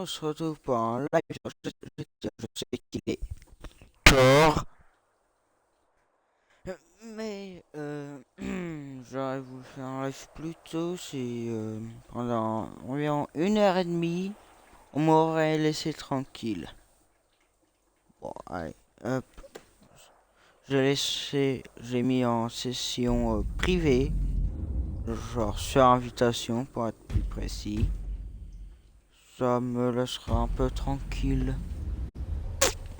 on se retrouve pour un live. Je sais qu'il est tard, mais j'aurais voulu faire un live plus tôt. C'est pendant environ 1 heure et demie, on m'aurait laissé tranquille. Bon, allez, hop, j'ai mis en session privée, genre sur invitation pour être plus précis. Ça me laissera un peu tranquille.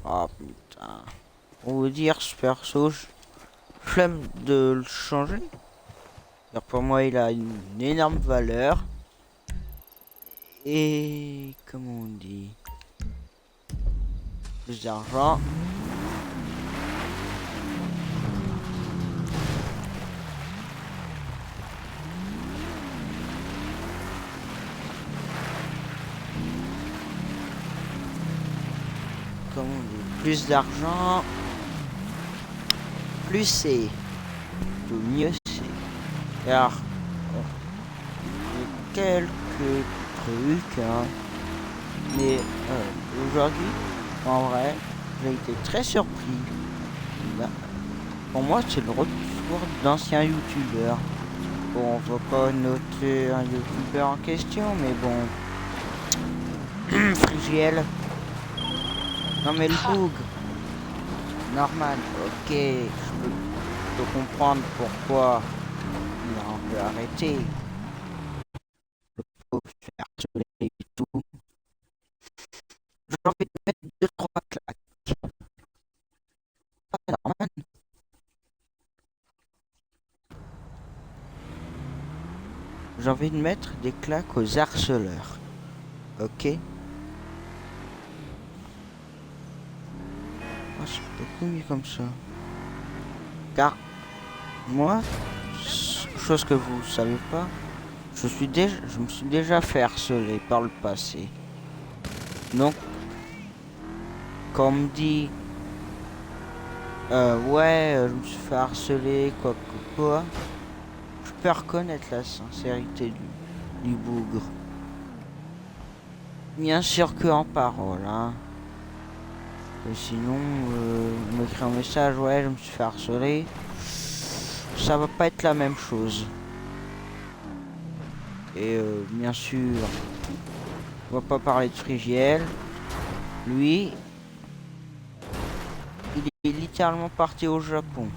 Ah putain. Pour vous dire, ce perso, flemme de le changer. Car pour moi, il a une énorme valeur. Et comment on dit, plus d'argent. Comment on dit, plus d'argent. Plus c'est, tout mieux c'est. Car il y a quelques trucs, hein. Mais aujourd'hui, en vrai, j'ai été très surpris. Bah, pour moi, c'est le retour d'anciens youtubeurs. Bon, on va pas noter un youtubeur en question, mais bon. Frigiel. Non mais le bougre. Normal, ok. Je peux comprendre pourquoi il a un peu arrêté. Faut faire harceler et tout. J'ai envie de mettre 2-3 claques. Pas normal. J'ai envie de mettre des claques aux harceleurs. Ok. Oh, c'est beaucoup mieux comme ça. Car moi, chose que vous savez pas, je me suis déjà fait harceler par le passé. Donc, quand on me dit ouais, je me suis fait harceler, quoi, je peux reconnaître la sincérité du bougre. Bien sûr que en parole, hein. Et sinon, on m'écrit un message, ouais, je me suis fait harceler. Ça va pas être la même chose. Et bien sûr, on va pas parler de Frigiel. Lui, il est littéralement parti au Japon.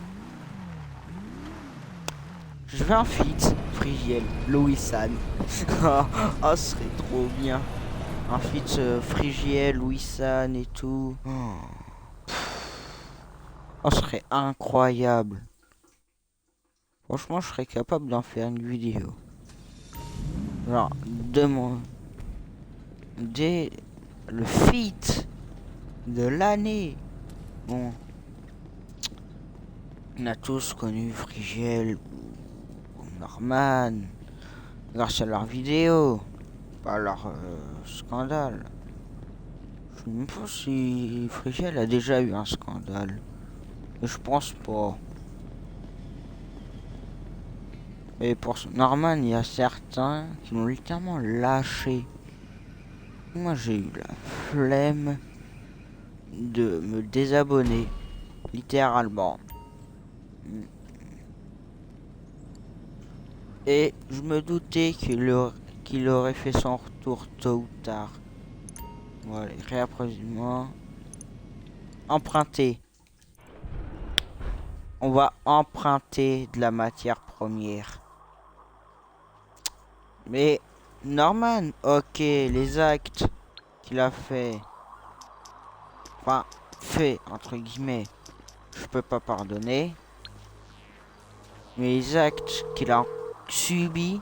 Je veux un feat, Frigiel, Louis-San. Oh, ce serait trop bien. Un feat Frigiel, Louis-San et tout. Oh, ce serait incroyable. Franchement, je serais capable d'en faire une vidéo. Genre, dès le feat de l'année. Bon, on a tous connu Frigiel ou Norman grâce à leurs vidéos, pas à leur scandale. Je sais même pas si Frigiel a déjà eu un scandale. Mais je pense pas. Et pour Norman, il y a certains qui l'ont littéralement lâché. Moi, j'ai eu la flemme de me désabonner, littéralement. Et je me doutais qu'il aurait fait son retour tôt ou tard. Voilà, réapprovisionnement. Emprunter. On va emprunter de la matière première. Mais Norman, ok, les actes qu'il a fait, enfin fait entre guillemets, je peux pas pardonner. Mais les actes qu'il a subis,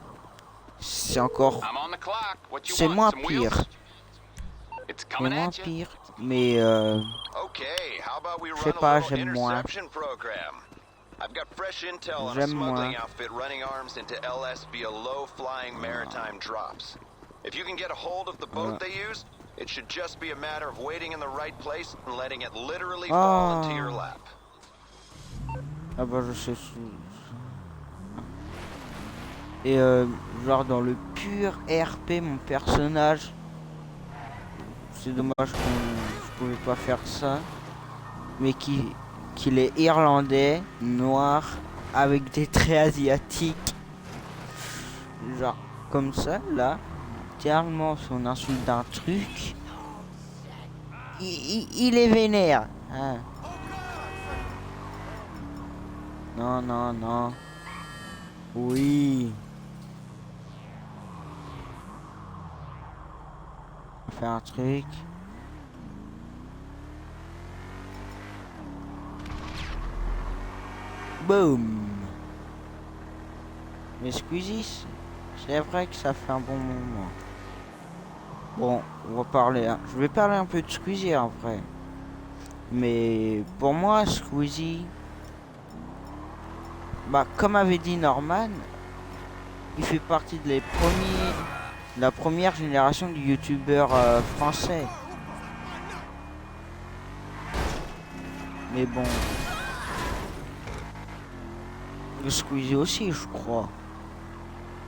c'est encore, c'est moins pire. C'est moins pire, mais je sais pas, j'aime moins. I've got fresh intel on a J'aime smuggling moins. outfit running arms into LS via low-flying maritime drops. If you can get a hold of the boat they used, it should just be a matter of waiting in the right place and letting it literally fall into your lap. Ah bah je sais. Et genre dans le pur RP, mon personnage, C'est dommage qu'on je pouvais pas faire ça. Mais qu'il est irlandais, noir, avec des traits asiatiques. Genre, comme ça, là. Littéralement, si on insulte un truc, il est vénère. Hein. Non, non, non. Oui. On va faire un truc. Boum. Mais Squeezie, c'est vrai que ça fait un bon moment. Bon, on va parler. Je vais parler un peu de Squeezie après. Mais pour moi, Squeezie, bah, comme avait dit Norman, il fait partie de la première génération de youtubeurs français. Mais bon, le Squeezie aussi, je crois.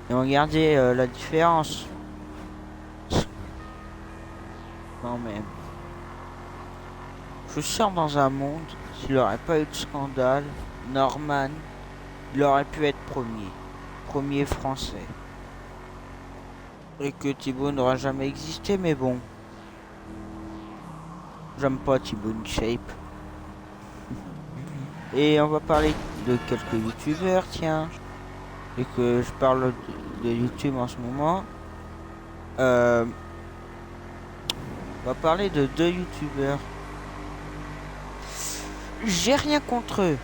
Et regardez la différence. Quand même. Je suis sûr dans un monde, s'il n'aurait pas eu de scandale, Norman, il aurait pu être premier. Premier français. Et que Thibaut n'aurait jamais existé, mais bon. J'aime pas Thibaut InShape. Et on va parler de quelques youtubeurs, tiens. Et que je parle de YouTube en ce moment. On va parler de deux youtubeurs. J'ai rien contre eux.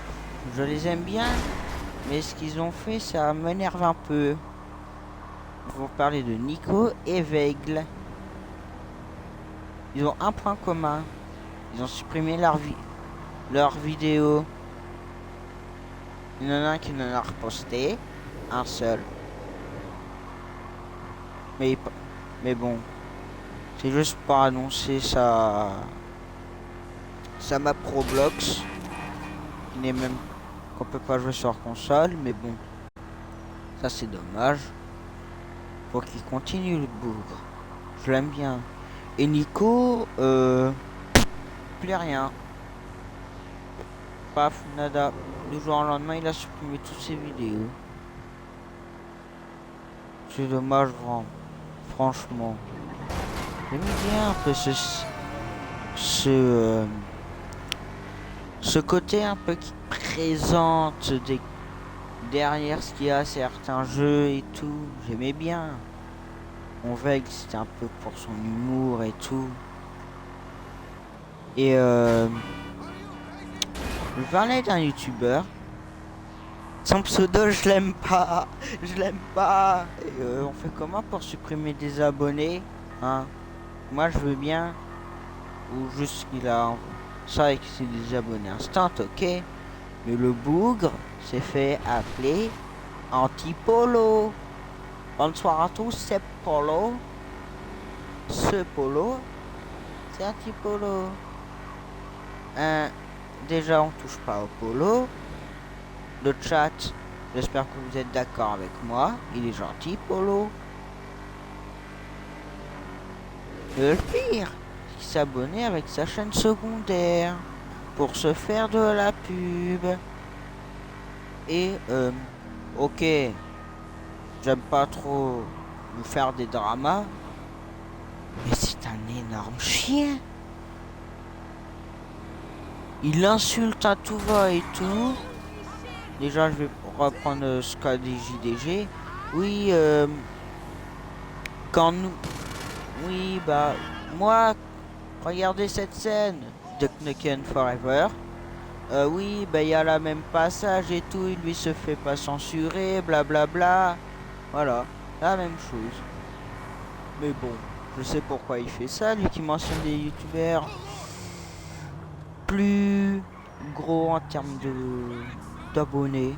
Je les aime bien. Mais ce qu'ils ont fait, ça m'énerve un peu. On va parler de Nico et Veigle. Ils ont un point commun. Ils ont supprimé leur vidéo. Il y en a un qui en a reposté. Un seul. Mais bon. C'est juste pour annoncer sa map Roblox. Qui n'est même qu'on peut pas jouer sur console. Mais bon. Ça c'est dommage. Faut qu'il continue le bougre. Je l'aime bien. Et Nico, plus rien. Paf, nada. Du jour au lendemain, il a supprimé toutes ses vidéos. C'est dommage, vraiment. Franchement. J'aime bien un peu ce côté un peu qui présente derrière ce qu'il y a certains jeux et tout. J'aimais bien. On veille, c'était un peu pour son humour et tout. Et je parlais d'un youtubeur. Son pseudo, je l'aime pas. Je l'aime pas. Et, on fait comment pour supprimer des abonnés, hein? Moi, je veux bien. Ou juste qu'il a ça et que c'est des abonnés instant, ok. Mais le bougre s'est fait appeler Anti-Polo. Bonsoir à tous, c'est Polo. Ce Polo, c'est Anti-Polo. Déjà, on touche pas au Polo. Le chat, j'espère que vous êtes d'accord avec moi. Il est gentil, Polo. Le pire, c'est qu'il s'abonnait avec sa chaîne secondaire pour se faire de la pub. Et, ok, j'aime pas trop vous faire des dramas, mais c'est un énorme chien. Il insulte à tout va et tout. Déjà, je vais reprendre ce qu'a dit JDG. Oui, quand nous... Oui, bah, moi, regardez cette scène de Knucken Forever. Oui, bah, il y a la même passage et tout. Il lui se fait pas censurer, blablabla. Bla, bla. Voilà, la même chose. Mais bon, je sais pourquoi il fait ça. Lui qui mentionne des youtubeurs plus gros en termes d'abonnés.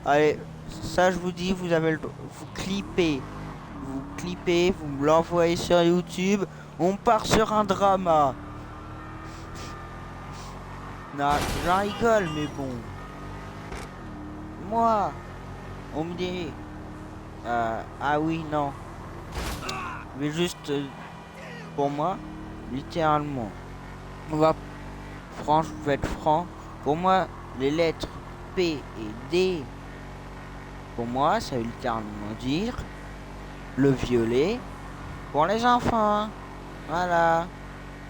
Allez, ça je vous dis, vous avez vous clippez, vous me l'envoyez sur YouTube, on part sur un drama. Non, j'en rigole, mais bon. Moi, on me dit, ah oui, non. Mais juste pour moi, littéralement. On va je vais être franc. Pour moi, les lettres P et D, pour moi, ça veut littéralement dire le violet pour les enfants. Voilà.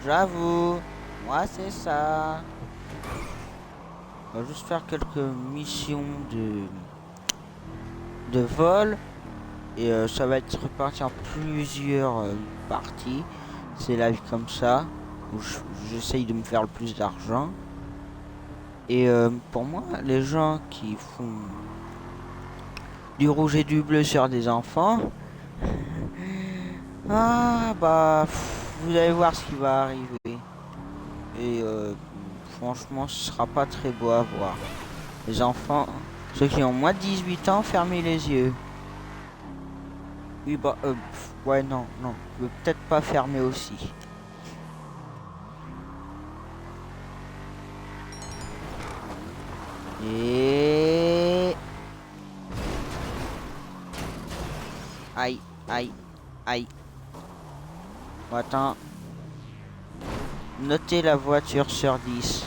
J'avoue. Moi, c'est ça. On va juste faire quelques missions de vol. Et ça va être réparti en plusieurs parties. C'est la vie comme ça. Où j'essaye de me faire le plus d'argent. Et pour moi, les gens qui font du rouge et du bleu sur des enfants, ah bah, vous allez voir ce qui va arriver. Et franchement, ce sera pas très beau à voir. Les enfants, ceux qui ont moins de 18 ans, fermez les yeux. Oui, bah, ouais, non, non. Je veux peut-être pas fermer aussi. Et... Aïe, aïe, aïe. Bon, attends. Notez la voiture sur 10.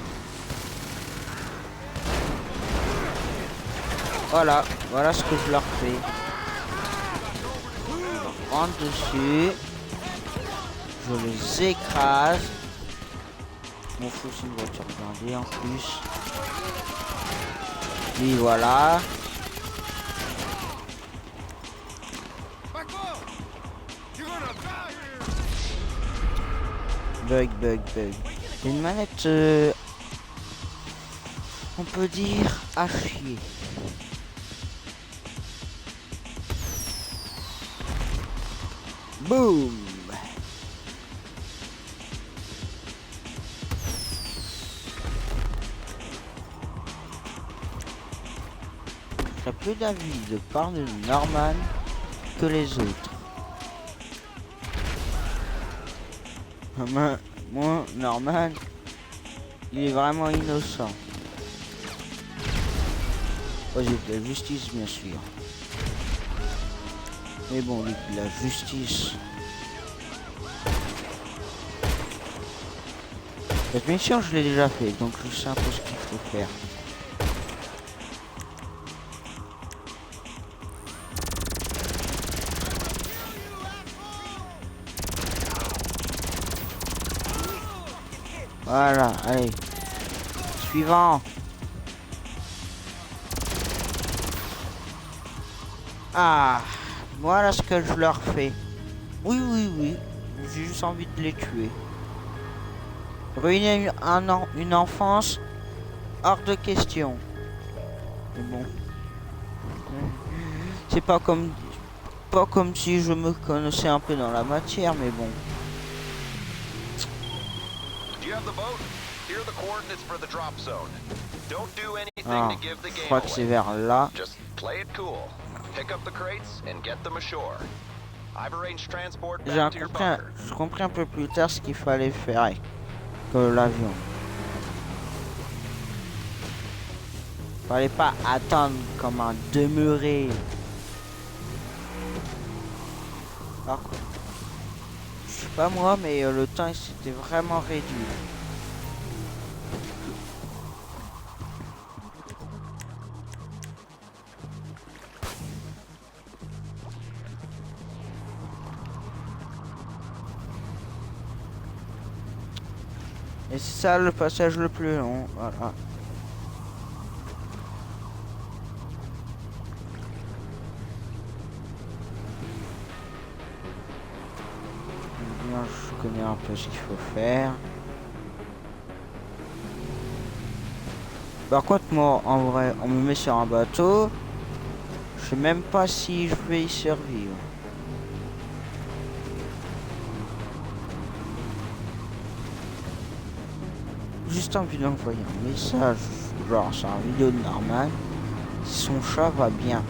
Voilà, voilà ce que je leur fais. Je rentre dessus. Je les écrase. M'en fous, c'est une voiture blindée en plus. Puis voilà. Bug, bug, bug. C'est une manette, on peut dire, à chier. Boum. Je serais plus d'avis de parler de Norman que les autres. Moi, Norman, il est vraiment innocent. Oh, j'ai de la justice, bien sûr. Mais bon, la justice. Cette mission, je l'ai déjà fait, donc je sais un peu ce qu'il faut faire. Voilà, allez. Suivant. Ah, voilà ce que je leur fais. Oui, oui, oui. J'ai juste envie de les tuer. Ruiner une enfance, hors de question. Mais bon. C'est pas comme si je me connaissais un peu dans la matière, mais bon. Ah, je crois que c'est vers là. J'ai compris un peu plus tard ce qu'il fallait faire avec l'avion. Fallait pas attendre comme un demeuré. Alors, je sais pas moi, mais le temps s'était vraiment réduit. Et c'est ça le passage le plus long, voilà. Bien, je connais un peu ce qu'il faut faire. Par contre, moi, en vrai, on me met sur un bateau. Je sais même pas si je vais y survivre. Juste envie d'envoyer un message, genre sur une vidéo de Norman, si son chat va bien.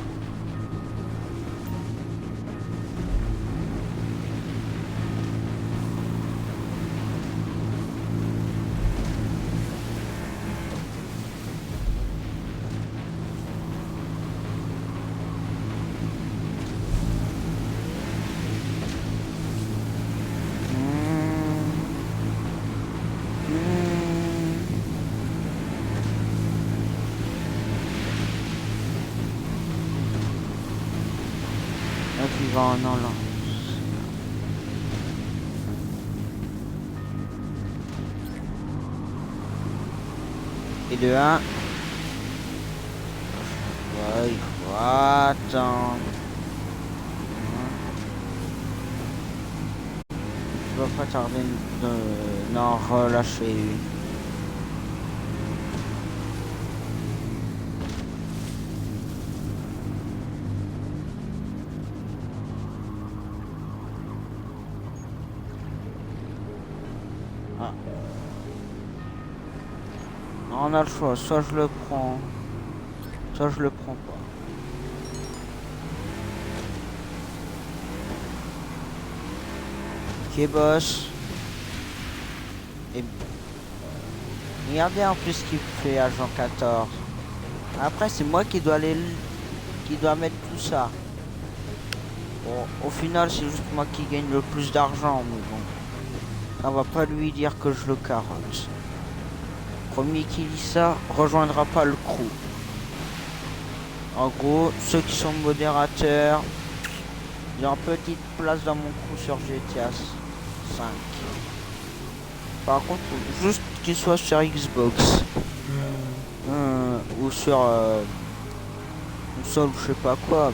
Non, non, non. Et de 1. Ouais, il faut attendre. Je vais pas tarder d'en relâcher une. Ah. On a le choix, soit je le prends, soit je le prends pas. Ok boss. Et regardez en plus ce qu'il fait agent 14. Après c'est moi qui dois qui dois mettre tout ça. Bon, au final c'est juste moi qui gagne le plus d'argent, mais bon. On va pas lui dire que je le carotte. Premier qui dit ça rejoindra pas le crew. En gros, ceux qui sont modérateurs, j'ai une petite place dans mon crew sur GTA 5. Par contre, faut juste qu'il soit sur Xbox. Ou sur console, je sais pas quoi.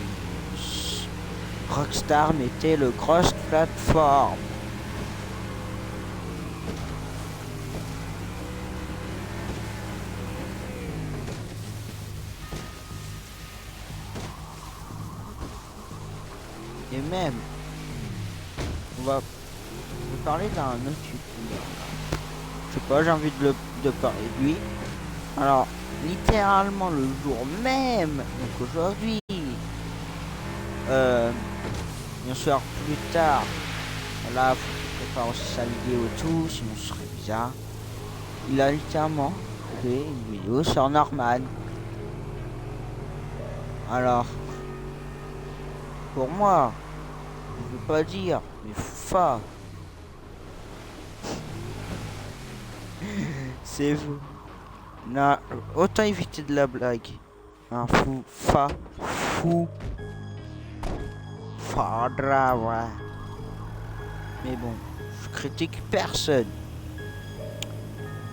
Rockstar mettait le cross platform. Et même, on va parler d'un autre youtubeur. Je sais pas, j'ai envie de parler de lui. Alors, littéralement le jour même, donc aujourd'hui, bien sûr plus tard, là, faut que je prépare aussi sa vidéo et tout, sinon ce serait bizarre. Il a littéralement fait une vidéo sur Norman. Alors, pour moi, je veux pas dire, mais fa. C'est vous. Non, autant éviter de la blague. Un fou, fou. Faudra, ouais. Mais bon, je critique personne.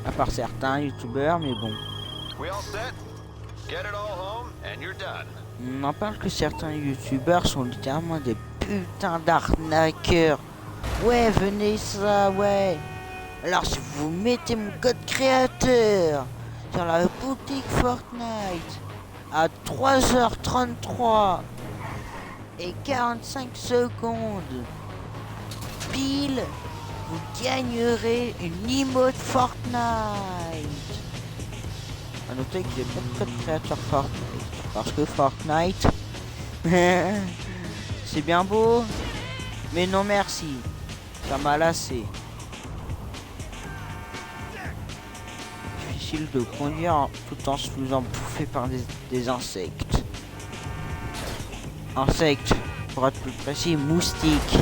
À part certains youtubeurs, mais bon. We all set? Get it all home and you're done. On en parle que certains youtubeurs sont littéralement des putains d'arnaqueurs. Ouais, venez ça, ouais. Alors si vous mettez mon code créateur sur la boutique Fortnite à 3h33 et 45 secondes, pile, vous gagnerez une emote Fortnite. A noter que j'ai pas de code créateur Fortnite, parce que Fortnite, c'est bien beau, mais non merci, ça m'a lassé. Difficile de conduire tout en se faisant bouffer par des insectes. Insectes, pour être plus précis, moustiques.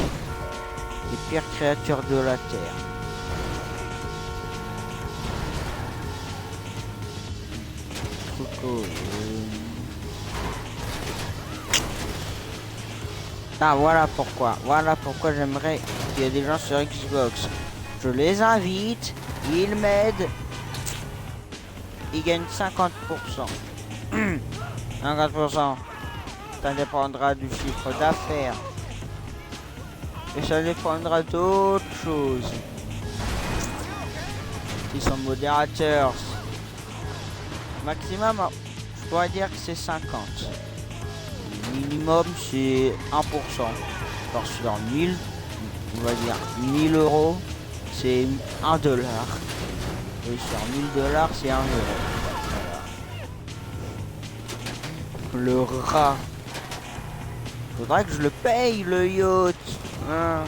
Les pires créatures de la Terre. Coco. Ah, voilà pourquoi j'aimerais qu'il y ait des gens sur Xbox. Je les invite, ils m'aident, ils gagnent 50%. 50%. Ça dépendra du chiffre d'affaires. Et ça dépendra d'autres choses. Ils sont modérateurs. Maximum, je pourrais dire que c'est 50. Minimum, c'est 1%. Alors sur 1000, on va dire 1000 euros, c'est 1 dollar. Et sur 1000 dollars, c'est 1 euro. Voilà. Le rat. Faudrait que je le paye, le yacht. Hein.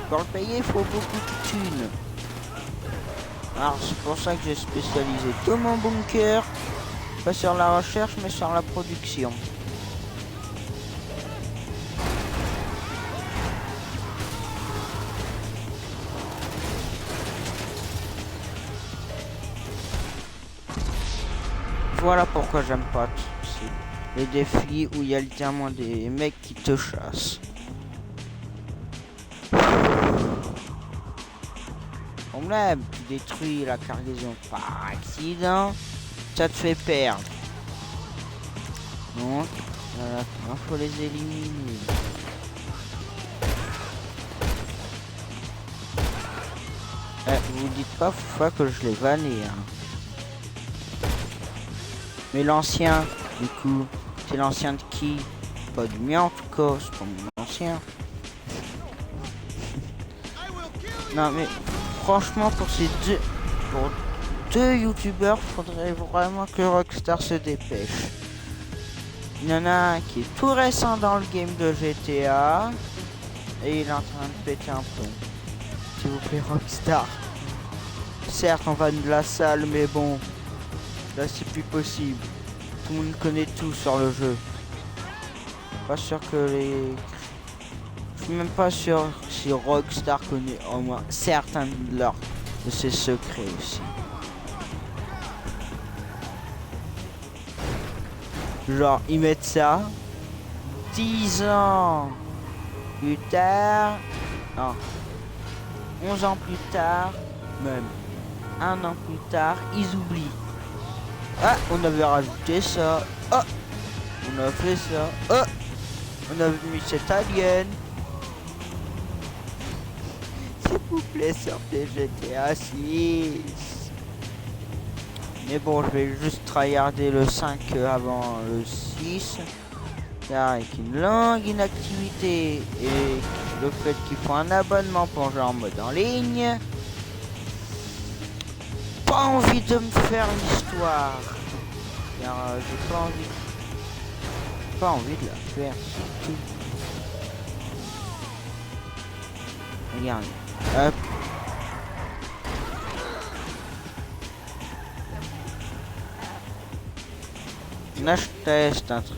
Pour le payer, il faut beaucoup de thunes. Alors c'est pour ça que j'ai spécialisé tout mon bunker, pas sur la recherche mais sur la production. Voilà pourquoi j'aime pas les défis où il y a littéralement des mecs qui te chassent. problème. Tu détruis la cargaison par accident, ça te fait perdre. Donc, il faut les éliminer. Vous dites pas fois que je l'ai vanné. Hein. Mais l'ancien, du coup, c'est l'ancien de qui? Pas du mien en tout cas, c'est pas mon ancien. Non mais franchement pour deux youtubeurs, faudrait vraiment que Rockstar se dépêche. Il y en a un qui est tout récent dans le game de GTA et il est en train de péter un plomb. S'il vous plaît Rockstar. Certes on va de la salle mais bon, là c'est plus possible. Tout le monde connaît tout sur le jeu. Pas sûr que les... Je suis même pas sûr si Rockstar connaît au moins certains de ses secrets aussi. Genre ils mettent ça 10 ans plus tard, non, 11 ans plus tard, même 1 an plus tard, ils oublient. Ah, on avait rajouté ça. Oh, on a fait ça. Oh, on a mis cet alien. S'il vous plaît, sortez GTA 6. Mais bon, je vais juste tryharder le 5 avant le 6. Car avec une longue inactivité et le fait qu'il faut un abonnement pour jouer en mode en ligne, pas envie de me faire l'histoire. Car j'ai pas envie de la faire, c'est tout. Regardez. Hop. Là je teste un truc.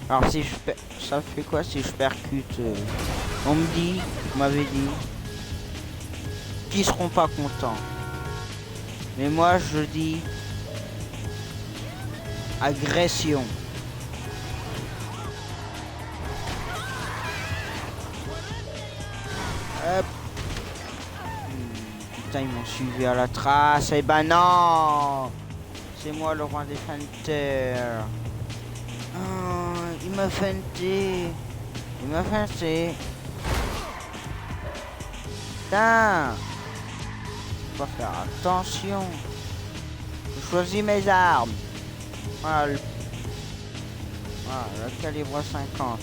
Alors si ça fait quoi si je percute on me dit, vous m'avez dit qu'ils seront pas contents. Mais moi je dis agression. Hop. Putain, ils m'ont suivi à la trace. Eh ben non, c'est moi le roi des fanteurs. Oh, il m'a feinté. Il m'a feinté. Putain. Faut faire attention. Je choisis mes armes. Voilà, le calibre 50.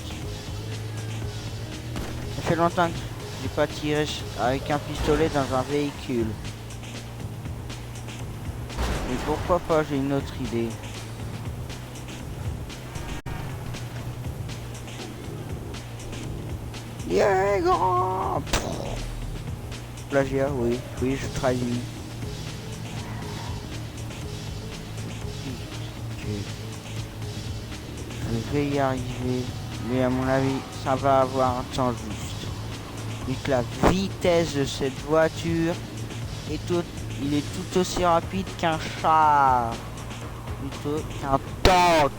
Ça fait longtemps que j'ai pas tiré avec un pistolet dans un véhicule. Mais pourquoi pas, j'ai une autre idée. Yeah, grand. Plagiat, oui, je trahis. Je vais y arriver, mais à mon avis, ça va avoir un temps juste. Vu que la vitesse de cette voiture est il est tout aussi rapide qu'un char, plutôt qu'un tank.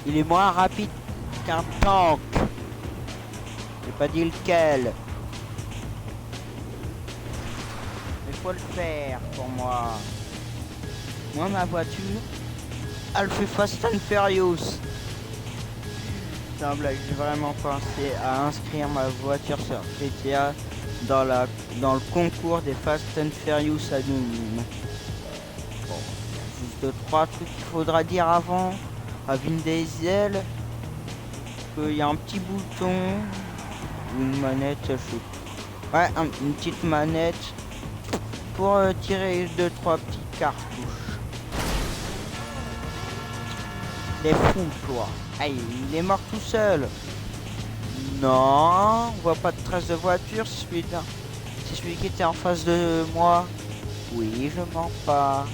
Il est moins rapide qu'un tank. J'ai pas dit lequel. Mais faut le faire pour moi. Moi, ma voiture, elle fait Fast and Furious. C'est un blague, j'ai vraiment pensé à inscrire ma voiture sur GTA dans le concours des Fast and Furious anonymes. Bon, juste 3 trucs qu'il faudra dire avant à Vin Diesel. Qu'il y a un petit bouton, une manette, je sais pas. Ouais, une petite manette pour tirer 2-3 petites cartouches. Les fous, toi. Ah, il est mort tout seul. Non, on voit pas de traces de voiture, c'est celui qui était en face de moi. Oui, je mens pas.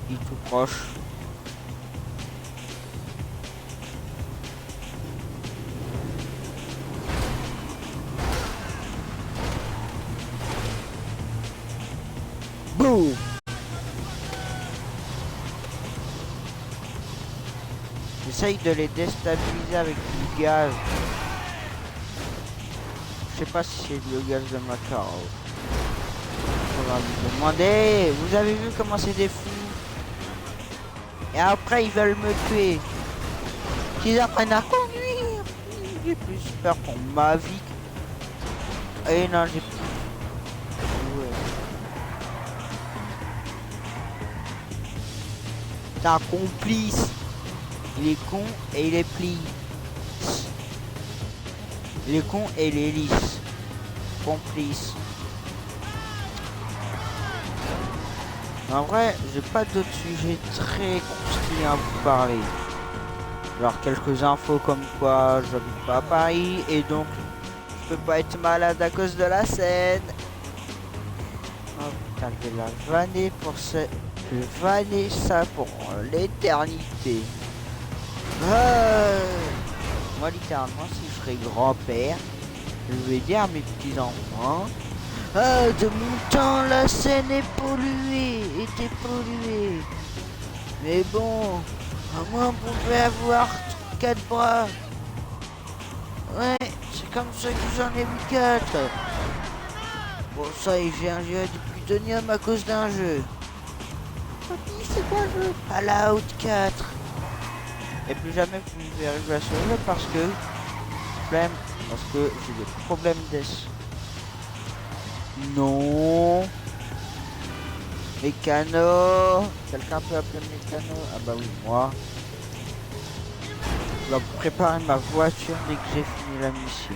Il est tout proche. Boum. J'essaye de les déstabiliser avec du gaz. sais pas si c'est le gaz de Macao. Faudra lui demander. Vous avez vu comment c'est des fous? Et après ils veulent me tuer. Qu'ils apprennent à conduire. J'ai plus peur pour ma vie. Et non, j'ai plus. Ouais. C'est un complice. Il est con et il est pli. Il est con et il est lisse. Complice. En vrai, j'ai pas d'autres sujets très croustillants à vous parler. Alors quelques infos comme quoi j'habite pas à Paris et donc je peux pas être malade à cause de la scène. Oh putain, je vais la vanner pour ça. Je vais vanner ça pour l'éternité. Moi littéralement si je serais grand-père, je vais dire à mes petits-enfants. Ah, de mon temps, la Seine est polluée, était polluée. Mais bon, à moins on pouvait avoir 4 bras. Ouais, c'est comme ça que j'en ai vu 4. Bon, ça y est, j'ai un jeu du plutonium à cause d'un jeu. Papy, c'est quoi le jeu? Fallout 4. Et plus jamais vous me verrez jouer à ce jeu parce que j'ai des problèmes d'ess. Non. Mécano. Quelqu'un peut appeler Mécano? Ah bah oui, moi. Je dois préparer ma voiture dès que j'ai fini la mission.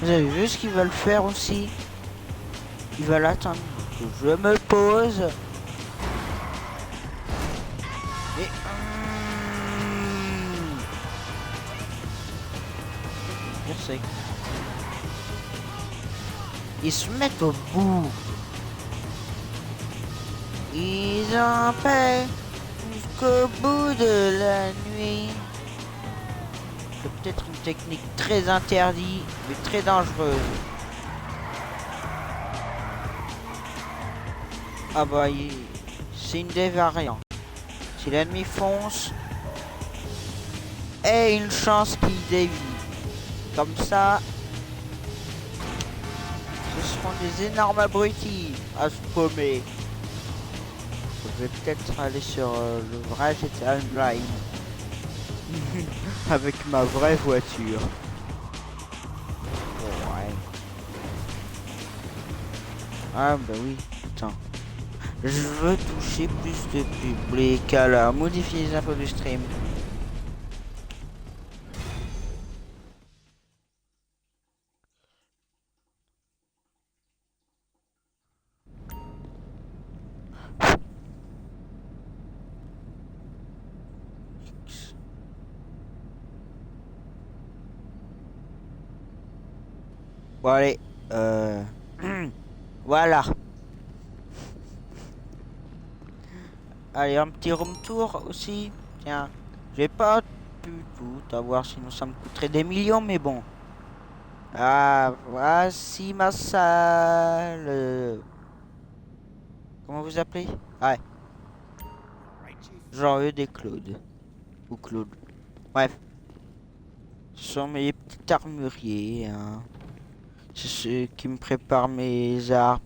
Vous avez vu ce qu'ils veulent faire aussi? Ils veulent attendre que je me pose. Et... je sais. Ils se mettent au bout. Ils en paient jusqu'au bout de la nuit. C'est peut-être une technique très interdite, mais très dangereuse. Ah bah, c'est une des variantes. Si l'ennemi fonce, et une chance qu'il dévie. Comme ça, ce seront des énormes abrutis à se paumer. Je vais peut-être aller sur le vrai GTA Online. Avec ma vraie voiture. Ouais. Ah bah oui, putain. Je veux toucher plus de public. Alors, modifier les infos du stream. Bon allez, voilà. Allez, un petit room tour aussi. Tiens, j'ai pas pu tout avoir, sinon ça me coûterait des millions, mais bon. Ah, voici ma salle. Comment vous appelez? Ouais, Jean-Eudes et Claude. Ou Claude. Bref, ce sont mes petits armuriers, hein. C'est ceux qui me préparent mes armes.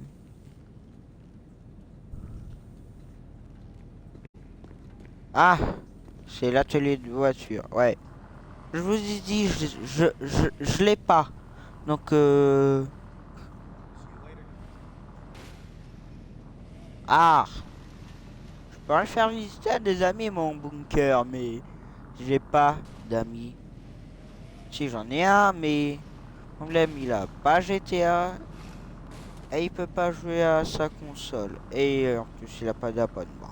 Ah, c'est l'atelier de voiture, ouais. Je vous ai dit, je l'ai pas. Donc, ah, je pourrais faire visiter à des amis mon bunker, mais j'ai pas d'amis. Si, j'en ai un, mais mon problème, il a pas GTA et il peut pas jouer à sa console. Et en plus, il a pas d'abonnement.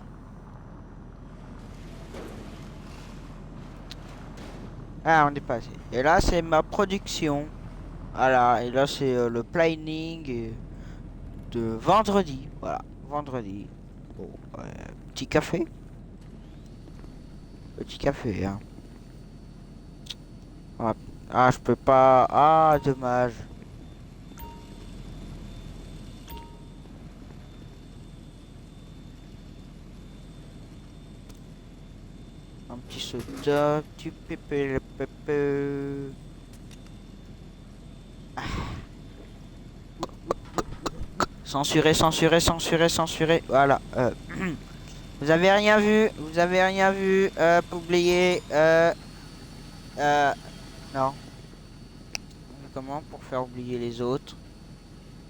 Ah, on est passé. Et là, c'est ma production. Voilà, et là, c'est le planning de vendredi. Voilà, vendredi. Bon, petit café. Petit café, hein. Ah, ah, je peux pas. Ah, dommage. Un petit soda, du pépé, le pépé. Censuré, censuré, censuré, censuré. Voilà. Vous avez rien vu. Vous avez rien vu. Oubliez. Non. Comment pour faire oublier les autres?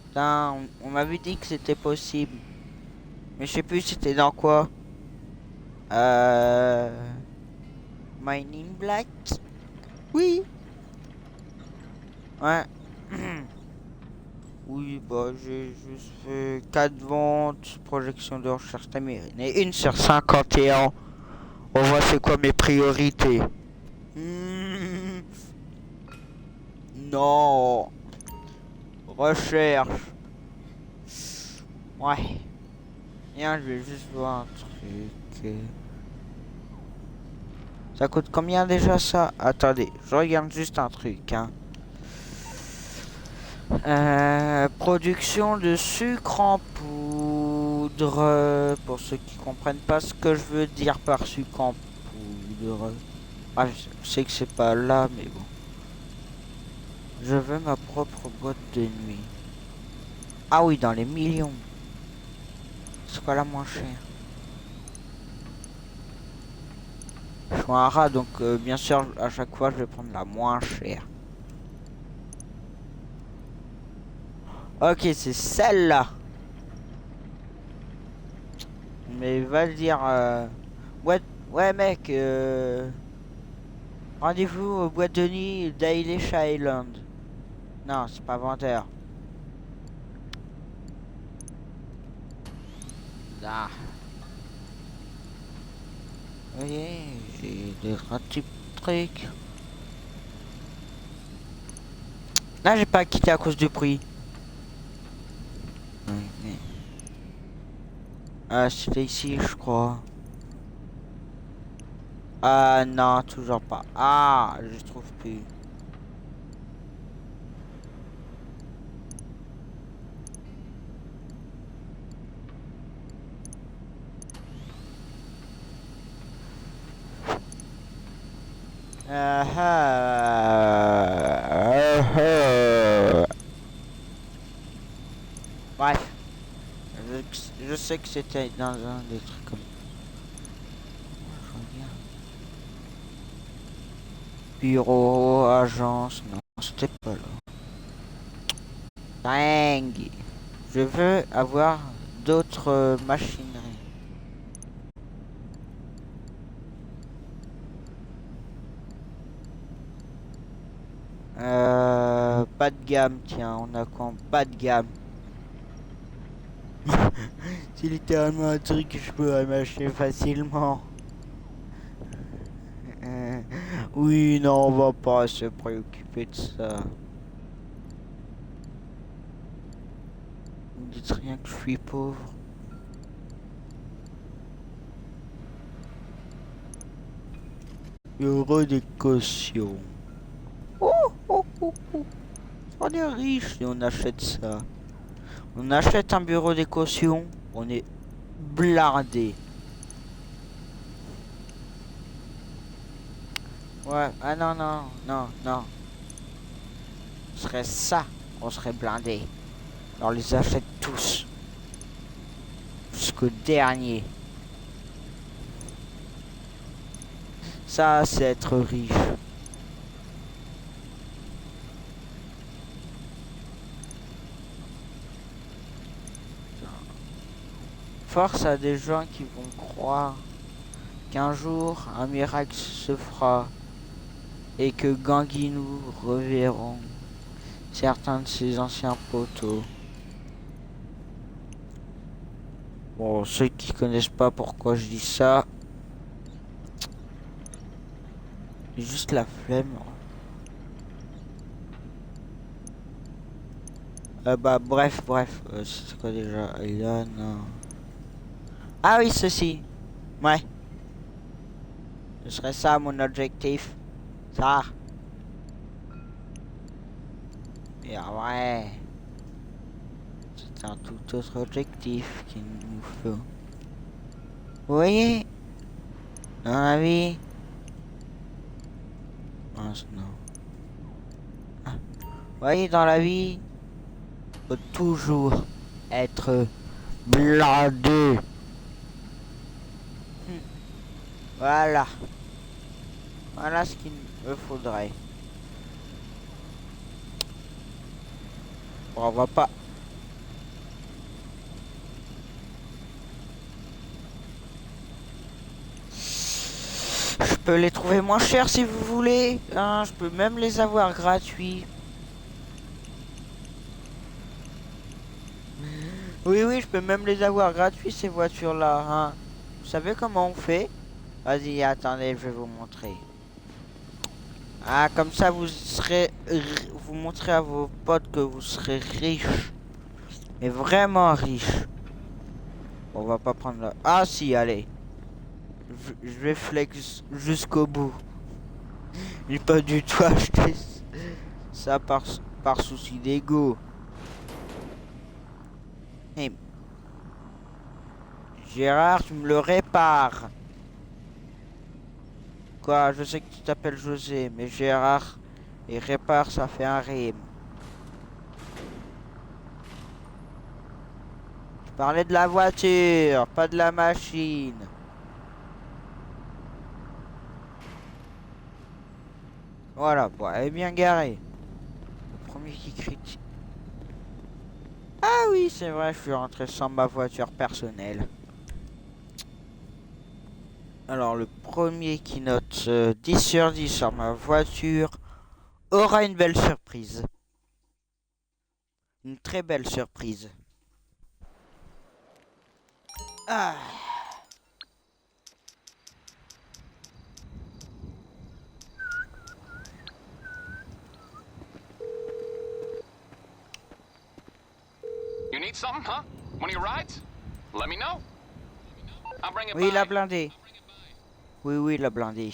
Putain, on m'avait dit que c'était possible. Mais je sais plus c'était dans quoi. Mining Black. Oui. Ouais. Oui, bah j'ai juste fait 4 ventes, projection de recherche américaine et une sur 51. On voit c'est quoi mes priorités. Non. Recherche. Ouais. Viens, je vais juste voir un truc. Ça coûte combien déjà ça? Attendez, je regarde juste un truc. Hein. Production de sucre en poudre. Pour ceux qui comprennent pas ce que je veux dire par sucre en poudre. Ah, je sais que c'est pas là, mais bon. Je veux ma propre boîte de nuit. Ah oui, dans les millions. C'est quoi la moins chère? Je suis un rat, donc bien sûr, à chaque fois, je vais prendre la moins chère. Ok, c'est celle-là. Mais va le dire... ouais mec, rendez-vous au boîte de nuit d'Eilish Island. Non, c'est pas vendeur. Ah. Vous voyez, j'ai des petits trucs. Là, j'ai pas quitté à cause du bruit. Mais... Ah, c'était ici, je crois. Ah non, toujours pas. Ah, je trouve plus. Bref, je sais que c'était dans un des trucs comme... Je regarde. Bureau, agence, non, c'était pas là. Dang. Je veux avoir d'autres machineries. Pas de gamme, tiens, on a quoi? Pas de gamme. C'est littéralement un truc que je pourrais m'acheter facilement. Oui, non, on va pas se préoccuper de ça. Vous dites rien que je suis pauvre. Il y aura des cautions. On est riche si on achète ça. On achète un bureau des cautions, on est blindé. Ouais, ah non, non, non, non. Ce serait ça, on serait blindé. On les achète tous. Jusqu'au dernier. Ça, c'est être riche. Force à des gens qui vont croire qu'un jour, un miracle se fera et que Gangui nous reverrons certains de ses anciens poteaux. Bon, ceux qui connaissent pas pourquoi je dis ça, j'ai juste la flemme. Bah bref, c'est quoi déjà? Là, non. Ah oui, ceci. Ouais. Ce serait ça mon objectif. Ça. Et ouais. C'est un tout autre objectif qu'il nous faut. Vous voyez? Dans la vie, maintenant. Vous voyez, dans la vie, faut toujours être blindé. Voilà. Voilà ce qu'il me faudrait. Bon, on va pas. Je peux les trouver moins chers si vous voulez. Hein, je peux même les avoir gratuits. Oui, oui, je peux même les avoir gratuits ces voitures-là. Hein. Vous savez comment on fait? Vas-y, attendez, je vais vous montrer. Ah, comme ça, vous montrez à vos potes que vous serez riches. Mais vraiment riches. On va pas prendre la... Ah si, allez. Je vais flex jusqu'au bout. J'ai pas du tout acheté ça par souci d'ego. Hey. Gérard, tu me le répares. Quoi, je sais que tu t'appelles José, mais Gérard et répare, ça fait un rime. Je parlais de la voiture, pas de la machine. Voilà, bon, elle est bien garée. Le premier qui critique. Ah oui, c'est vrai, je suis rentré sans ma voiture personnelle. Alors, le premier qui note 10 sur 10 sur ma voiture aura une belle surprise. Une très belle surprise. Ah. You need something, huh? One of your rides? Let me know. I'll bring it Oui, by. la blindée. Oui, oui, la blindée.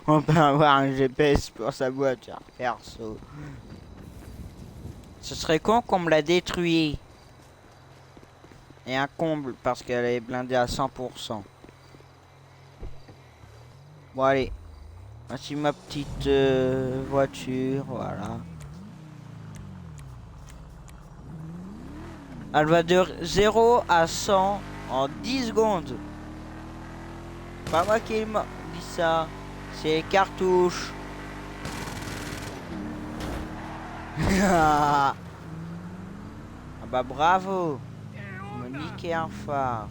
On peut avoir un GPS pour sa voiture perso. Ce serait con qu'on me la détruise. Et un comble parce qu'elle est blindée à 100%. Bon allez. Voici ma petite voiture. Voilà. Elle va de 0 à 100 en 10 secondes. Pas moi qui m'a dit ça. C'est les cartouches. Ah bah bravo. On m'a niqué un phare.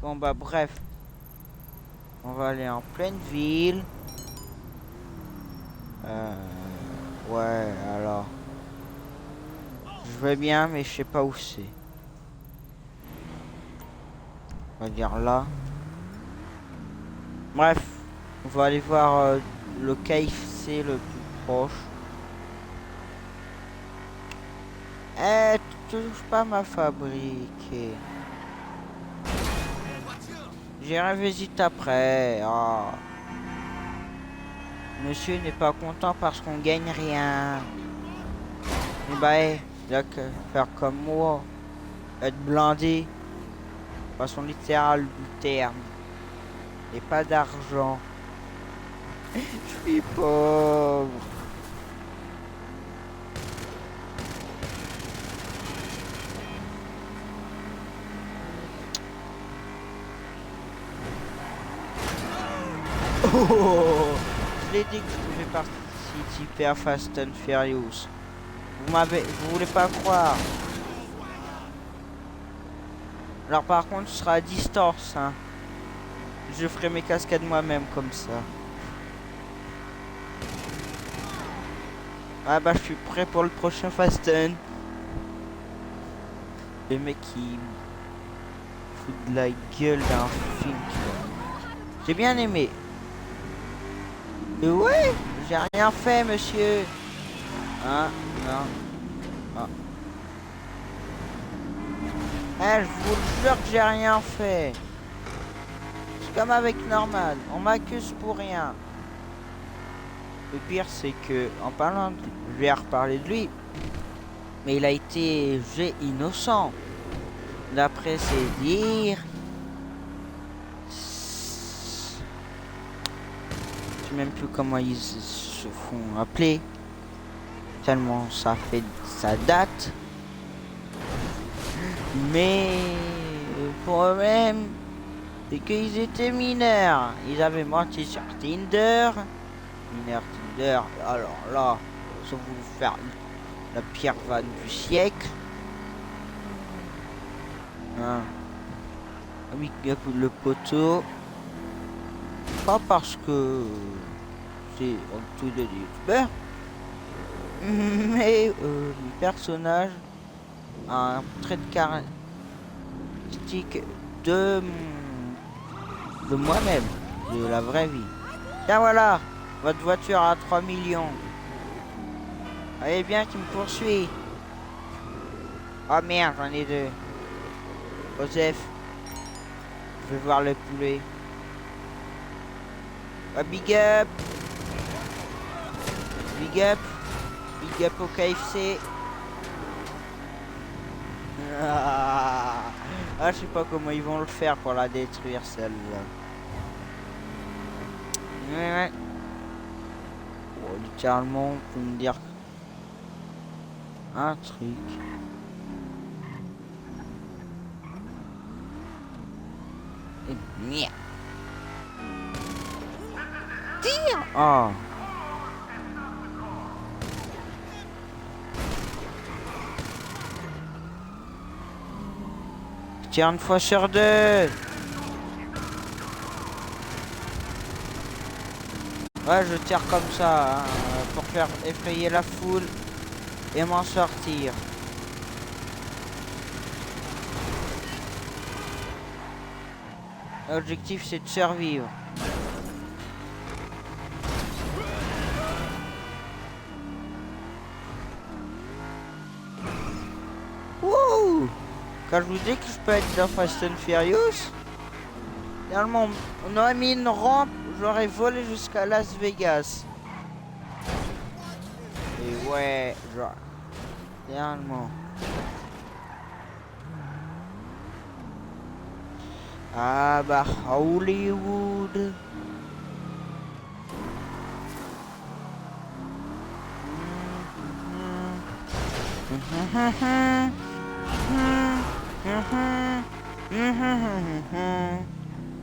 Bon bah bref. On va aller en pleine ville. Ouais alors. Je vais bien mais je sais pas où c'est. On va dire là. Bref. On va aller voir le KFC le plus proche. Eh, tu touches pas ma fabrique. J'irai visite après. Oh. Monsieur n'est pas content parce qu'on gagne rien. Mais bah, il a que faire comme moi. Être blindé. Façon littérale du terme. Et pas d'argent. Je suis pauvre. Oh, je l'ai dit que je pouvais participer à Fast and Furious. Vous voulez pas croire. Alors par contre, ce sera à distance. Hein. Je ferai mes cascades moi-même comme ça. Ah bah je suis prêt pour le prochain Fast and. Le mec qui fout de la gueule d'un film. J'ai bien aimé. Ouais, j'ai rien fait, monsieur. Hein, non. Ah. Eh, je vous le jure que j'ai rien fait. comme avec Norman, on m'accuse pour rien. Le pire c'est que, en parlant, je vais reparler de lui, mais il a été jugé innocent. D'après ses dires, je sais même plus comment ils se font appeler, tellement ça fait ça date. Mais le problème, c'est qu'ils étaient mineurs. Ils avaient menti sur Tinder. Mineur Tinder, alors là, ils ont voulu faire la pire vanne du siècle. Hein. Big up le poteau. Pas parce que c'est en dessous de youtubeurs, mais le personnage a un trait de caractéristique de moi-même, de la vraie vie. Tiens voilà, votre voiture à 3 millions. Allez bien qui me poursuit. Oh merde, j'en ai deux. Joseph, je vais voir le poulet. Oh, big up. Big up. Big up au KFC. Ah, je sais pas comment ils vont le faire pour la détruire celle-là. Ouais. Oh, littéralement, on peut me dire un truc. Et merde. Tire. Oh. Tire une fois sur deux. Ouais, je tire comme ça, hein, pour faire effrayer la foule et m'en sortir. L'objectif, c'est de survivre. Wouh! Quand je vous dis que je peux être dans Fast and Furious, finalement, on aurait mis une rampe, j'aurais volé jusqu'à Las Vegas. Et ouais, genre, finalement. Ah bah, Hollywood.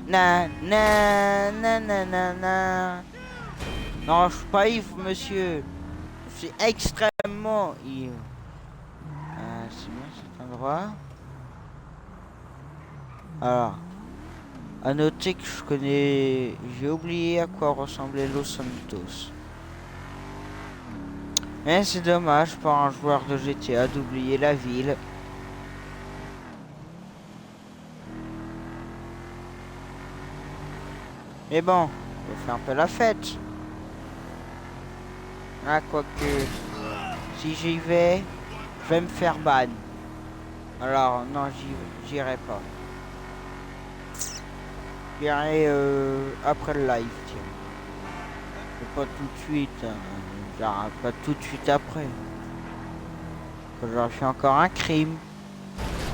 Na na na na na na. Non, je suis pas ivre, monsieur. Je suis extrêmement ivre. C'est bien cet endroit. Alors, à noter que je connais... J'ai oublié à quoi ressemblait Los Santos. Mais c'est dommage pour un joueur de GTA d'oublier la ville. Mais bon, on fait un peu la fête. Ah, quoique, si j'y vais, je vais me faire ban. Alors, non, j'irai pas. J'irai après le live, tiens. Mais pas tout de suite. Hein. Genre, pas tout de suite après. Quand j'aurai fait encore un crime.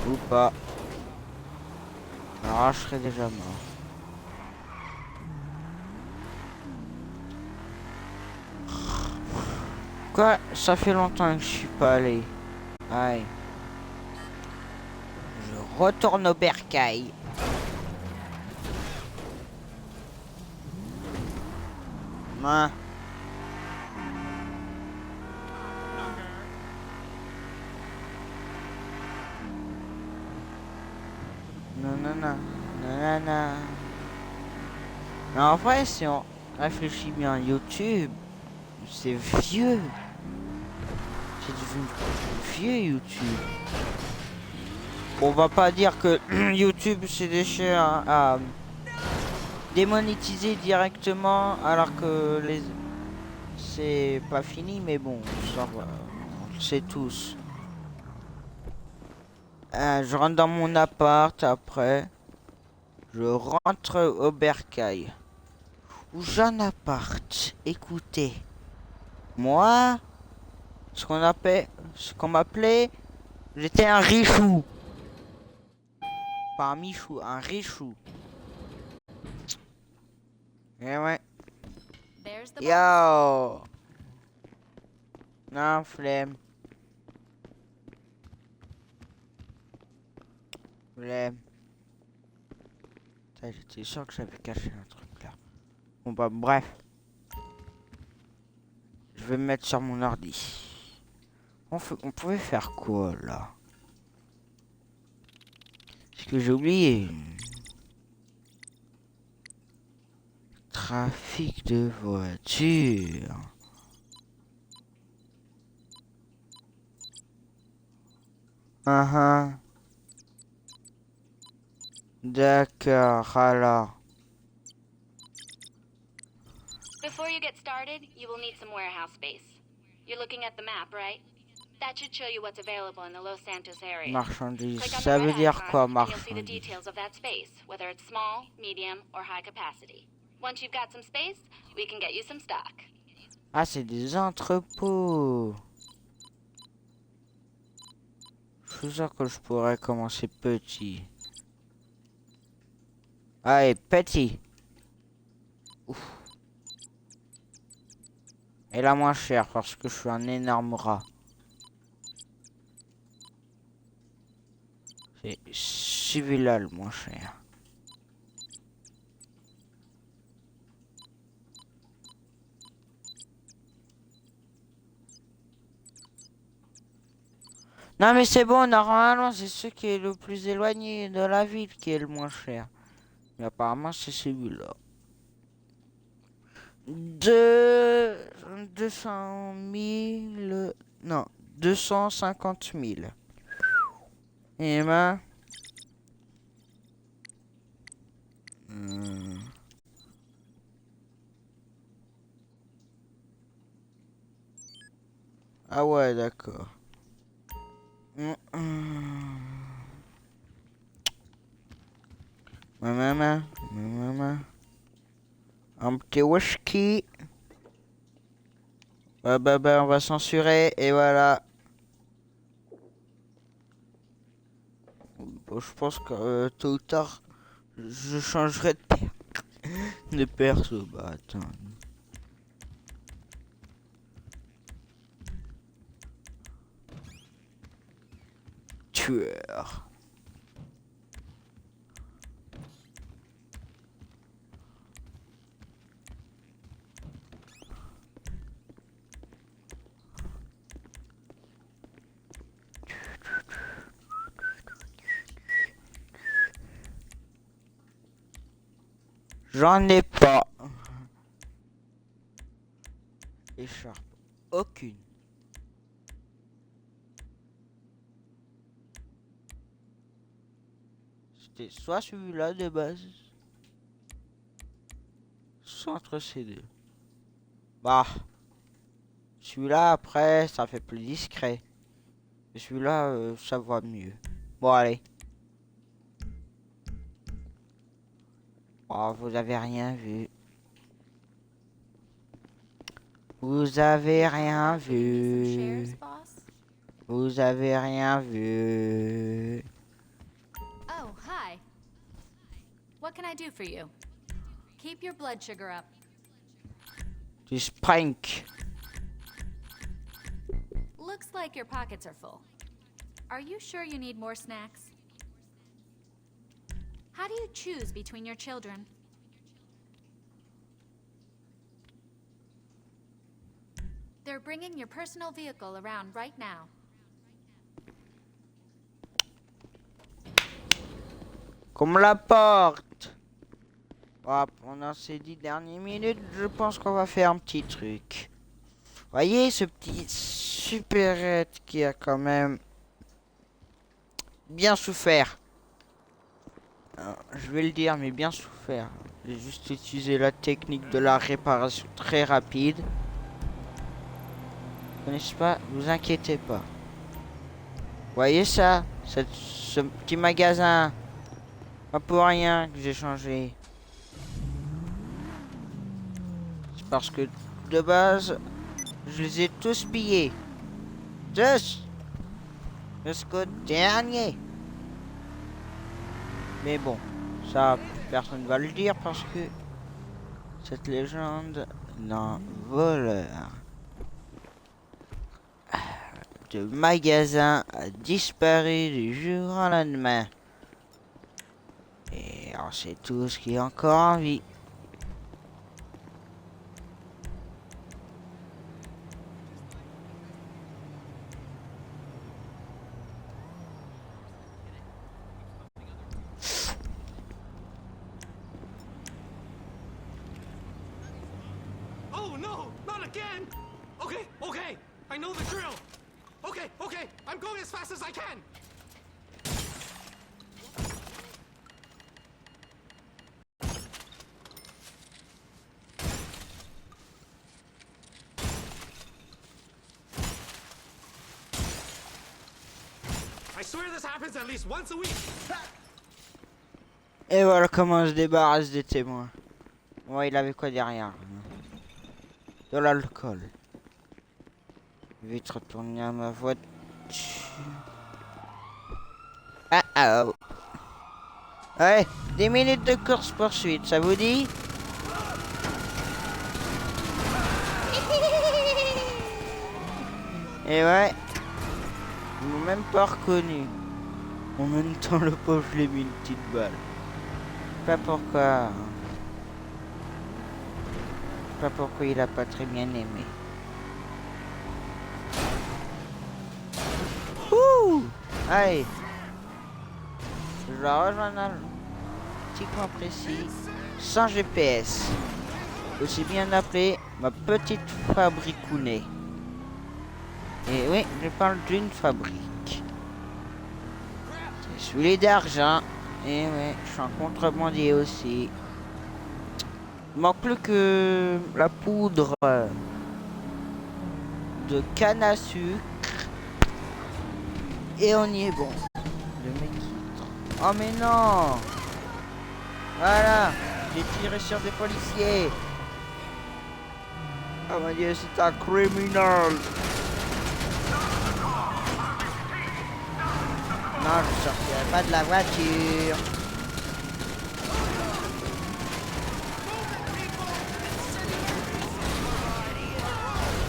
Ou pas. Alors, je serai déjà mort. Quoi? Ça fait longtemps que je suis pas allé. Aïe. Je retourne au bercail. Hein. Non, non, non. Non, non, non. Mais en vrai, si on réfléchit bien, YouTube, c'est vieux. C'est devenu vieux, YouTube. On va pas dire que YouTube, c'est des chiens à démonétiser directement, alors que les... c'est pas fini, mais bon, ça va. On le sait tous. Je rentre dans mon appart après. Je rentre au bercail. Ou j'ai un appart. Écoutez. Moi, ce qu'on m'appelait, j'étais un richou. Pas un michou, un richou. Eh ouais. There's the boss. Yo. Non, flemme. Flemme. Putain, j'étais sûr que j'avais caché un truc là. Bon bah bref. Je vais me mettre sur mon ordi. On pouvait faire quoi là? Est-ce que j'ai oublié? Trafic de voitures. D'accord, alors. Before you get started, you will need some warehouse space. You're looking at the map, right? That should show you what's available in the Los Santos area. Marchandise. Click on the Ça veut red dire icon, quoi, and you'll see the marchandise? details of that space, whether it's small, medium, or high capacity. Once you've got some space, we can get you some stock. Ah, c'est des entrepôts. Je suis sûr que je pourrais commencer petit. Allez, petit. Ouf. Et la moins chère parce que je suis un énorme rat. C'est celui-là le moins cher. Non mais c'est bon, normalement c'est ce qui est le plus éloigné de la ville qui est le moins cher. Mais apparemment c'est celui-là. 200 000... Non, 250 000. Et ben... Ah ouais, d'accord. Ma maman. Un petit whisky. Ouais, bah, on va censurer et voilà. Bon, je pense que tôt ou tard, je changerai de perso. Bah, attends. Tueur. J'en ai pas. Écharpe. Aucune. C'était soit celui-là de base, soit entre ces deux. Bah. Celui-là, après, ça fait plus discret. Et celui-là, ça va mieux. Bon, allez. Oh, vous avez rien vu. Vous avez rien vu. Vous avez rien vu. Oh, hi. What can I do for you? Keep your blood sugar up. Du Sprank. Looks like your pockets are full. Are you sure you need more snacks? How do you choose between your children? They're bringing your personal vehicle around right now. Qu'on me la porte. Oh, pendant ces 10 dernières minutes, je pense qu'on va faire un petit truc. Voyez ce petit supérette qui a quand même bien souffert. Alors, je vais le dire, mais bien souffert. J'ai juste utilisé la technique de la réparation très rapide. Vous connaissez pas? Vous inquiétez pas. Voyez ça? Ce petit magasin. Pas pour rien que j'ai changé. C'est parce que de base, je les ai tous pillés. Tous jusqu'au dernier. Mais bon, ça personne va le dire parce que cette légende d'un voleur de magasin a disparu du jour au lendemain. Et on sait tous qui est encore en vie. Oh no, not again! Okay, okay, I know the drill. Okay, okay, I'm going as fast as I can. I swear this happens at least once a week. Et voilà comment on se débarrasse des témoins. Ouais, il avait quoi derrière? De l'alcool. Vite retourner à ma voiture. Ah oh. Ouais, 10 minutes de course poursuite, ça vous dit? Et ouais, ils m'ont même pas reconnu. En même temps, le pauvre, je l'ai mis une petite balle. Pas pourquoi. Pas pourquoi il a pas très bien aimé. Ouh! Allez. Je dois rejoindre un petit coin précis, sans GPS. Aussi bien appelé ma petite fabricounée. Et oui, je parle d'une fabrique. C'est celui d'argent. Et ouais, je suis un contrebandier aussi. Il manque plus que la poudre de canne à sucre. Et on y est bon. Le mec qui... Oh mais non! Voilà! J'ai tiré sur des policiers! Oh mon dieu, c'est un criminel! Non, je sortirai pas de la voiture!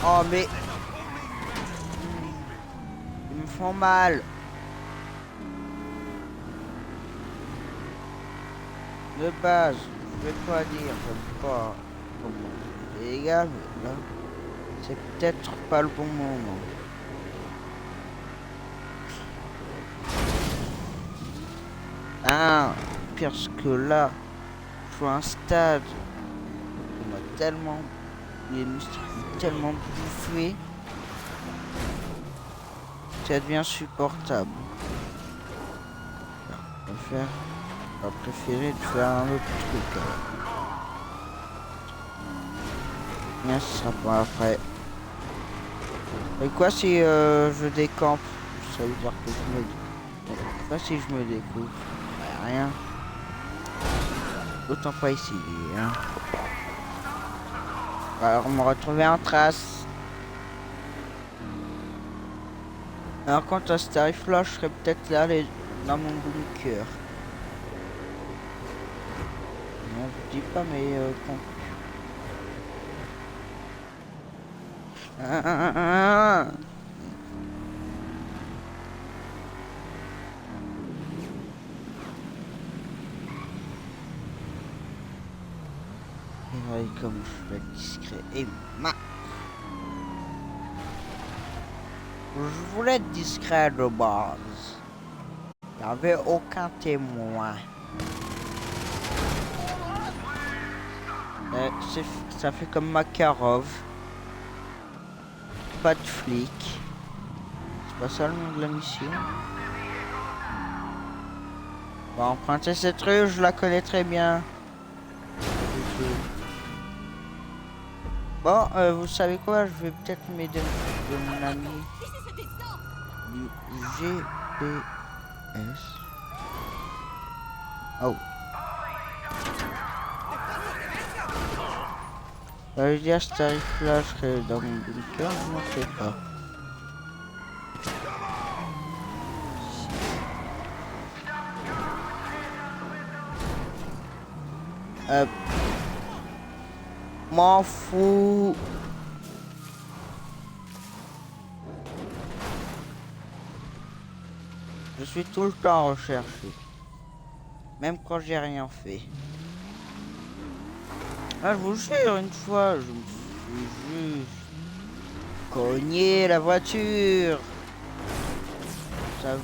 Oh mais... Ils me font mal! De base, je vais pas dire, j'aime pas comment les gars, mais là, c'est peut-être pas le bon moment. Ah, parce que là, je suis à un stade, on m'a tellement, les muscles tellement bouffé, ça devient insupportable. On va préférer de faire un autre truc. Mais ce sera pas après. Et quoi si je décampe? Ça veut dire que je me... Quoi si je me découvre? Rien. Autant pas ici. Hein. Alors me retrouver en trace. Alors quant à ce tarif là, je serais peut-être là dans mon bunker. Non, je dis pas mais Et ouais, comme je vais être discret et je voulais être discret de base. Il n'y avait aucun témoin. Ça fait comme Makarov. Pas de flic. C'est pas ça le nom de la mission. On va emprunter cette rue, je la connais très bien. Bon, vous savez quoi, je vais peut-être m'aider de mon ami du GPS. Oh. Ça veut dire que cet tarif-là, je serais dans mon bunker, je m'en sais pas. M'en fous. Je suis tout le temps recherché. Même quand j'ai rien fait. Ah, je vous jure, une fois, je me suis juste cogné la voiture. Ça,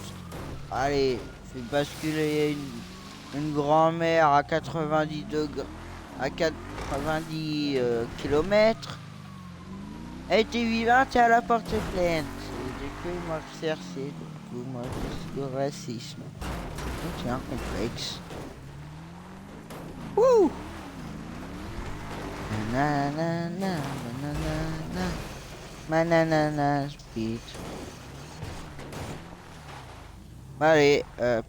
allez, fait basculer une grand-mère à 90 degrés, à 90 km. Elle était vivante et elle a porté plainte. Du coup, moi je cercé, du coup, moi je suis racisme. Donc c'est un complexe. Wouh! Nanana, nanana, mananana, speed. Allez, hop.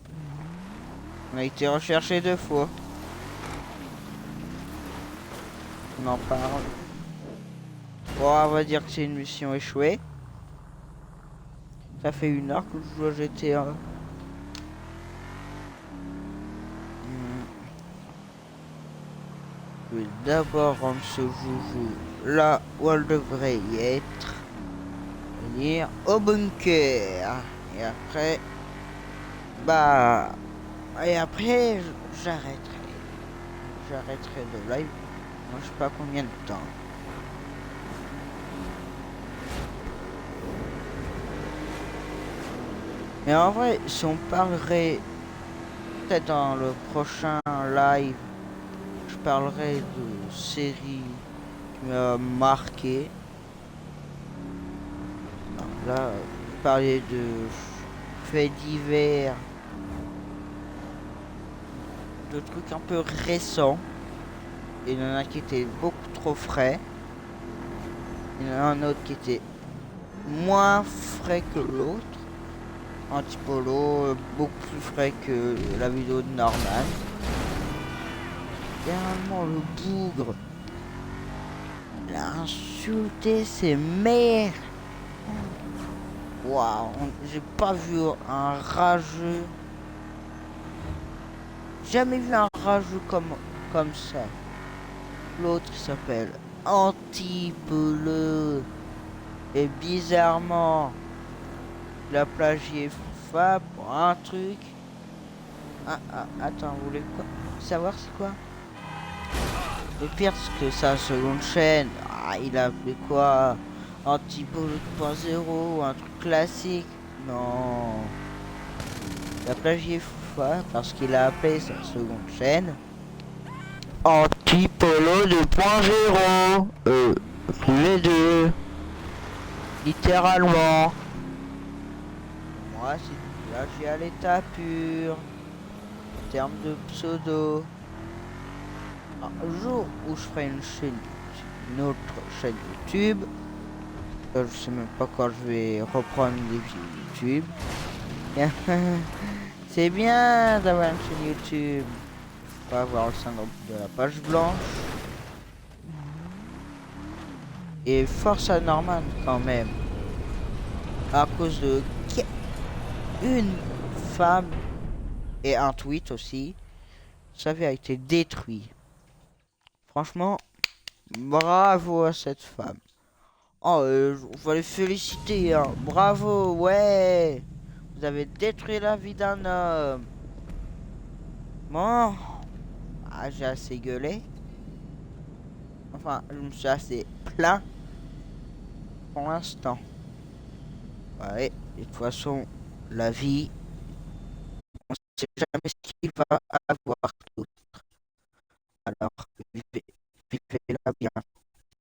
On a été recherché 2 fois. On en parle. Bon, on va dire que c'est une mission échouée. Ça fait 1 heure que je dois jeter un. Je vais d'abord rendre ce joujou là où elle devrait y être. Venir au bunker. Et après, bah, et après, j'arrêterai. J'arrêterai le live. Moi, je sais pas combien de temps. Mais en vrai, si on parlerait peut-être dans le prochain live, je parlerai de séries qui m'a marqué. Là, je parlais de faits divers, de trucs un peu récents. Il y en a qui étaient beaucoup trop frais. Il y en a un autre qui était moins frais que l'autre. Antipolo, beaucoup plus frais que la vidéo de Norman. Généralement le bougre. Il a insulté ses mères. Waouh, j'ai pas vu un rageux. Jamais vu un rageux comme ça. L'autre s'appelle Antipolo. Et bizarrement, il a plagié Fab pour un truc. Attends, vous voulez quoi? Savoir c'est quoi? Le pire c'est que sa seconde chaîne, il a appelé quoi? Antipolo 2.0, un truc classique. Non. Il a plagié Fab parce qu'il a appelé sa seconde chaîne Antipolo 2.0. Tous les deux. Littéralement. Moi, c'est du plagiat à l'état pur. En termes de pseudo. Un jour où je ferai une autre chaîne YouTube. Je sais même pas quand je vais reprendre des vidéos YouTube. C'est bien d'avoir une chaîne YouTube. Faut pas avoir le syndrome de la page blanche. Et force à Norman quand même. À cause de une femme et un tweet aussi. Ça avait été détruit. Franchement, bravo à cette femme. Oh, on va les féliciter, hein. Bravo, ouais. Vous avez détruit la vie d'un homme. Bon. J'ai assez gueulé. Enfin, je me suis assez plaint. Pour l'instant. Ouais, et de toute façon, la vie, on ne sait jamais ce qu'il va avoir.